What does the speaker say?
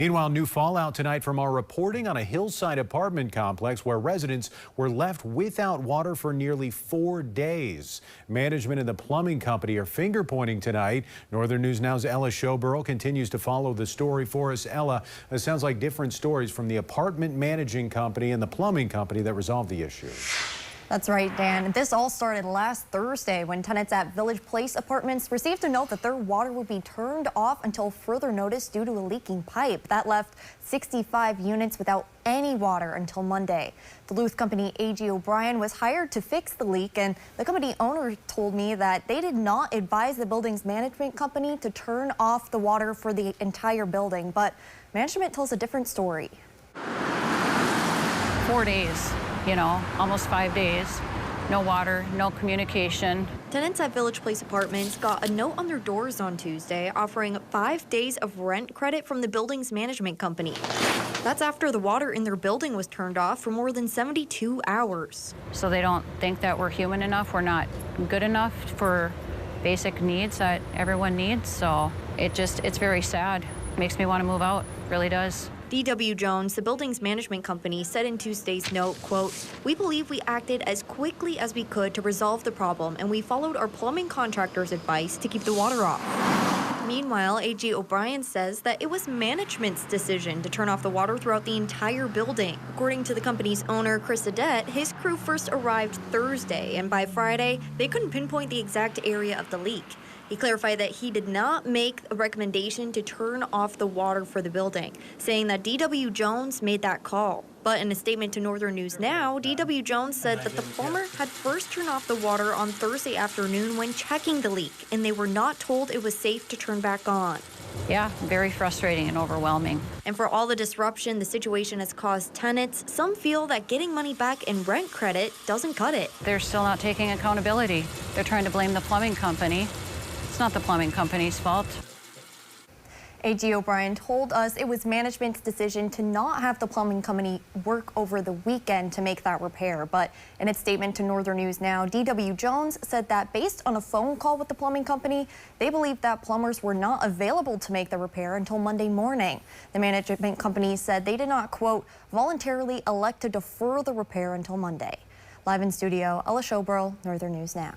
Meanwhile, new fallout tonight from our reporting on a hillside apartment complex where residents were left without water for nearly 4 days. Management and the plumbing company are finger pointing tonight. Northern News Now's Ella Showborough continues to follow the story for us. Ella, it sounds like different stories from the apartment managing company and the plumbing company that resolved the issue. That's right, Dan. This all started last Thursday when tenants at Village Place Apartments received a note that their water would be turned off until further notice due to a leaking pipe. That left 65 units without any water until Monday. Duluth company A.G. O'Brien was hired to fix the leak, and the company owner told me that they did not advise the building's management company to turn off the water for the entire building, but management tells a different story. 4 days. Almost 5 days. No water, no communication. Tenants at Village Place Apartments got a note on their doors on Tuesday offering 5 days of rent credit from the building's management company. That's after the water in their building was turned off for more than 72 hours. So they don't think that we're human enough, we're not good enough for basic needs that everyone needs. So it's very sad. Makes me want to move out, really does. D.W. Jones, the building's management company, said in Tuesday's note, quote, "We believe we acted as quickly as we could to resolve the problem, and we followed our plumbing contractor's advice to keep the water off." Meanwhile, A.G. O'Brien says that it was management's decision to turn off the water throughout the entire building. According to the company's owner, Chris Adet, his crew first arrived Thursday, and by Friday, they couldn't pinpoint the exact area of the leak. He clarified that he did not make a recommendation to turn off the water for the building, saying that D.W. Jones made that call. But in a statement to Northern News Now, D.W. Jones said that the plumber had first turned off the water on Thursday afternoon when checking the leak, and they were not told it was safe to turn back on. Yeah, very frustrating and overwhelming. And for all the disruption the situation has caused tenants, some feel that getting money back in rent credit doesn't cut it. They're still not taking accountability. They're trying to blame the plumbing company. It's not the plumbing company's fault. A.G. O'Brien told us it was management's decision to not have the plumbing company work over the weekend to make that repair. But in its statement to Northern News Now, D.W. Jones said that based on a phone call with the plumbing company, they believe that plumbers were not available to make the repair until Monday morning. The management company said they did not, quote, voluntarily elect to defer the repair until Monday. Live in studio, Ella Showborough, Northern News Now.